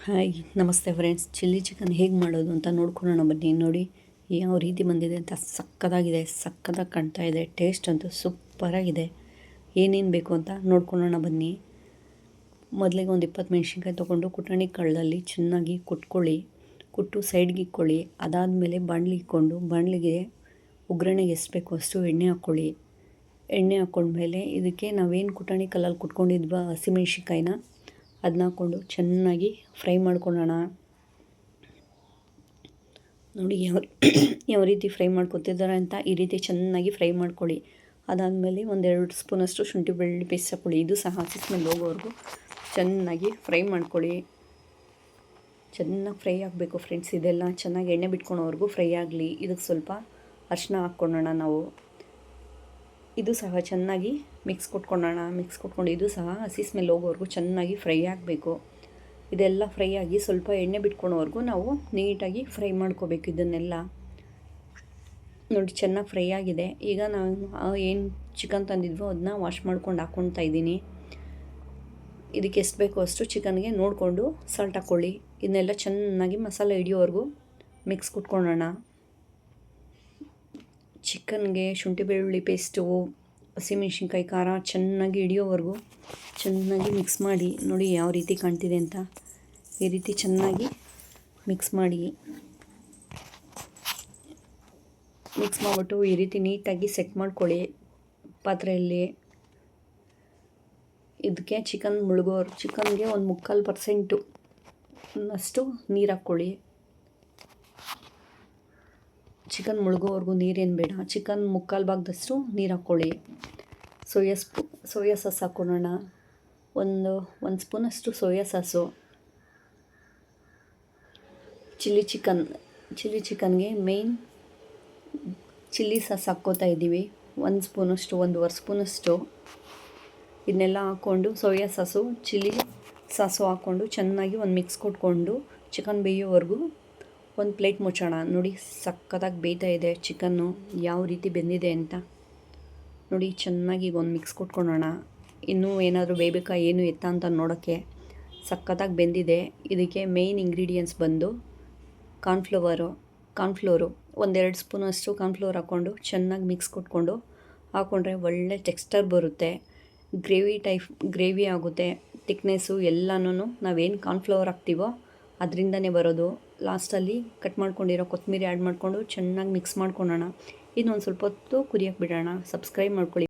Hi ನಮಸ್ತೆ friends. Chilli chicken ಹೇಗೆ ಮಾಡೋದು ಅಂತ ನೋಡ್ಕೊಳ್ಳೋಣ ಬನ್ನಿ. ನೋಡಿ ಯಾವ ರೀತಿ ಬಂದಿದೆ ಅಂತ. ಸಕ್ಕತ್ತಾಗಿ ಕಾಣ್ತಾ ಇದೆ. ಟೇಸ್ಟ್ ಅಂತೂ ಸೂಪರಾಗಿದೆ. ಏನೇನು ಬೇಕು ಅಂತ ನೋಡ್ಕೊಳ್ಳೋಣ ಬನ್ನಿ. ಮೊದಲಿಗೆ ಒಂದು 20 ಮೆಣಸಿನ್ಕಾಯಿ ತೊಗೊಂಡು ಕುಟಾಣಿ ಕಳ್ಳಲ್ಲಿ ಚೆನ್ನಾಗಿ ಕುಟ್ಟು ಸೈಡ್ಗೆ ಇಕ್ಕೊಳ್ಳಿ. ಅದಾದಮೇಲೆ ಬಾಣಲಿ ಇಕ್ಕೊಂಡು ಬಾಣಲಿಗೆ ಒಗ್ಗರಣೆಗೆ ಎಷ್ಟು ಬೇಕು ಅಷ್ಟು ಎಣ್ಣೆ ಹಾಕ್ಕೊಳ್ಳಿ. ಎಣ್ಣೆ ಹಾಕ್ಕೊಂಡ್ಮೇಲೆ ಇದಕ್ಕೆ ನಾವೇನು ಕುಟಾಣಿ ಕಲ್ಲಲ್ಲಿ ಕುಟ್ಕೊಂಡಿದ್ವ ಹಸಿಮೆಣ್ಸಿನ್ಕಾಯಿನ ಅದನ್ನ ಹಾಕ್ಕೊಂಡು ಚೆನ್ನಾಗಿ ಫ್ರೈ ಮಾಡ್ಕೊಳ್ಳೋಣ. ನೋಡಿ ಯಾವ ರೀತಿ ಫ್ರೈ ಮಾಡ್ಕೊತಿದ್ದಾರೆ ಅಂತ. ಈ ರೀತಿ ಚೆನ್ನಾಗಿ ಫ್ರೈ ಮಾಡ್ಕೊಳ್ಳಿ. ಅದಾದಮೇಲೆ 1-2 ಸ್ಪೂನಷ್ಟು ಶುಂಠಿ ಬೆಳ್ಳುಳ್ಳಿ ಪೇಸ್ಟ್ ಹಾಕ್ಕೊಳ್ಳಿ. ಇದು ಸಹ ಹಸಿ ಸ್ಮೆಲ್ ಹೋಗೋವರೆಗೂ ಚೆನ್ನಾಗಿ ಫ್ರೈ ಮಾಡ್ಕೊಳ್ಳಿ. ಚೆನ್ನಾಗಿ ಫ್ರೈ ಆಗಬೇಕು ಫ್ರೆಂಡ್ಸ್. ಇದೆಲ್ಲ ಚೆನ್ನಾಗಿ ಎಣ್ಣೆ ಬಿಟ್ಕೊಳೋವರೆಗೂ ಫ್ರೈ ಆಗಲಿ. ಇದಕ್ಕೆ ಸ್ವಲ್ಪ ಅರಿಶಿನ ಹಾಕ್ಕೊಳ್ಳೋಣ ನಾವು. ಇದು ಸಹ ಚೆನ್ನಾಗಿ ಮಿಕ್ಸ್ ಕೊಟ್ಕೊಂಡು ಇದು ಸಹ ಹಸಿ ಸ್ಮೆಲ್ ಹೋಗೋವರೆಗೂ ಚೆನ್ನಾಗಿ ಫ್ರೈ ಆಗಬೇಕು. ಇದೆಲ್ಲ ಫ್ರೈ ಆಗಿ ಸ್ವಲ್ಪ ಎಣ್ಣೆ ಬಿಟ್ಕೊಳೋವರೆಗೂ ನಾವು ನೀಟಾಗಿ ಫ್ರೈ ಮಾಡ್ಕೋಬೇಕು. ಇದನ್ನೆಲ್ಲ ನೋಡಿ ಚೆನ್ನಾಗಿ ಫ್ರೈ ಆಗಿದೆ. ಈಗ ನಾವು ಏನು ಚಿಕನ್ ತಂದಿದ್ವೋ ಅದನ್ನ ವಾಶ್ ಮಾಡ್ಕೊಂಡು ಹಾಕ್ಕೊಳ್ತಾ ಇದ್ದೀನಿ. ಇದಕ್ಕೆ ಎಷ್ಟು ಬೇಕೋ ಅಷ್ಟು ಚಿಕನ್ಗೆ ನೋಡಿಕೊಂಡು ಸಾಲ್ಟ್ ಹಾಕ್ಕೊಳ್ಳಿ. ಇದನ್ನೆಲ್ಲ ಚೆನ್ನಾಗಿ ಮಸಾಲೆ ಹಿಡಿಯೋವರೆಗೂ ಮಿಕ್ಸ್ ಕೊಟ್ಕೊಳ್ಳೋಣ. ಚಿಕನ್ಗೆ ಶುಂಠಿ ಬೆಳ್ಳುಳ್ಳಿ ಪೇಸ್ಟು ಹಸಿಮೆಣ್ಸಿನ್ಕಾಯಿ ಖಾರ ಚೆನ್ನಾಗಿ ಹಿಡಿಯೋವರೆಗೂ ಚೆನ್ನಾಗಿ ಮಿಕ್ಸ್ ಮಾಡಿ. ನೋಡಿ ಯಾವ ರೀತಿ ಕಾಣ್ತಿದೆ ಅಂತ. ಈ ರೀತಿ ಚೆನ್ನಾಗಿ ಮಿಕ್ಸ್ ಮಾಡಿಬಿಟ್ಟು ಈ ರೀತಿ ನೀಟಾಗಿ ಸೆಟ್ ಮಾಡ್ಕೊಳ್ಳಿ ಪಾತ್ರೆಯಲ್ಲಿ. ಇದಕ್ಕೆ ಚಿಕನ್ಗೆ ಒಂದು 3/4% ಅಷ್ಟು ನೀರು ಹಾಕ್ಕೊಳ್ಳಿ. ಚಿಕನ್ ಮುಳುಗೋವರೆಗೂ ನೀರೇನು ಬೇಡ. ಚಿಕನ್ 3/4 ಭಾಗದಷ್ಟು ನೀರು ಹಾಕ್ಕೊಳ್ಳಿ. ಸೋಯಾ ಸಾಸ್ ಹಾಕ್ಕೊಳ್ಳೋಣ. ಒಂದು ಸ್ಪೂನಷ್ಟು ಸೋಯಾ ಸಾಸು. ಚಿಲ್ಲಿ ಚಿಕನ್ಗೆ ಮೇಯ್ನ್ ಚಿಲ್ಲಿ ಸಾಸ್ ಹಾಕ್ಕೋತಾ ಇದ್ದೀವಿ. 1 ಸ್ಪೂನಷ್ಟು 1.5 ಸ್ಪೂನಷ್ಟು ಇದನ್ನೆಲ್ಲ ಹಾಕ್ಕೊಂಡು ಸೋಯಾ ಸಾಸು ಚಿಲ್ಲಿ ಸಾಸು ಹಾಕ್ಕೊಂಡು ಚೆನ್ನಾಗಿ ಒಂದು ಮಿಕ್ಸ್ ಕೊಟ್ಕೊಂಡು ಚಿಕನ್ ಬೇಯೋವರೆಗೂ ಒಂದು ಪ್ಲೇಟ್ ಮುಚ್ಚೋಣ. ನೋಡಿ ಸಕ್ಕತ್ತಾಗಿ ಬೇಯ್ತಾ ಇದೆ ಚಿಕನ್ನು. ಯಾವ ರೀತಿ ಬೆಂದಿದೆ ಅಂತ ನೋಡಿ. ಚೆನ್ನಾಗಿ ಒಂದು ಮಿಕ್ಸ್ ಕೊಟ್ಕೊಳ್ಳೋಣ. ಇನ್ನೂ ಏನಾದರೂ ಬೇಯಬೇಕಾ ಏನು ಎತ್ತ ಅಂತ ನೋಡೋಕ್ಕೆ. ಸಕ್ಕತ್ತಾಗಿ ಬೆಂದಿದೆ. ಇದಕ್ಕೆ ಮೇಯ್ನ್ ಇಂಗ್ರೀಡಿಯೆಂಟ್ಸ್ ಬಂದು ಕಾರ್ನ್ಫ್ಲೋರು 1-2 ಸ್ಪೂನಷ್ಟು ಕಾರ್ನ್ಫ್ಲೋರ್ ಹಾಕ್ಕೊಂಡು ಚೆನ್ನಾಗಿ ಮಿಕ್ಸ್ ಕೊಟ್ಕೊಂಡು ಹಾಕ್ಕೊಂಡ್ರೆ ಒಳ್ಳೆ ಟೆಕ್ಸ್ಚರ್ ಬರುತ್ತೆ. ಗ್ರೇವಿ ಆಗುತ್ತೆ. ತಿಕ್ನೆಸ್ಸು ಎಲ್ಲನೂ ನಾವೇನು ಕಾರ್ನ್ಫ್ಲವರ್ ಹಾಕ್ತೀವೋ ಅದರಿಂದನೇ ಬರೋದು. ಲಾಸ್ಟಲ್ಲಿ ಕಟ್ ಮಾಡ್ಕೊಂಡಿರೋ ಕೊತ್ತಂಬರಿ ಆ್ಯಡ್ ಮಾಡಿಕೊಂಡು ಚೆನ್ನಾಗಿ ಮಿಕ್ಸ್ ಮಾಡ್ಕೊಳ್ಳೋಣ. ಇನ್ನೊಂದು ಸ್ವಲ್ಪ ಹೊತ್ತು ಕುದಿಯೋಕ್ಕೆ ಬಿಡೋಣ. ಸಬ್ಸ್ಕ್ರೈಬ್ ಮಾಡ್ಕೊಳ್ಳಿ.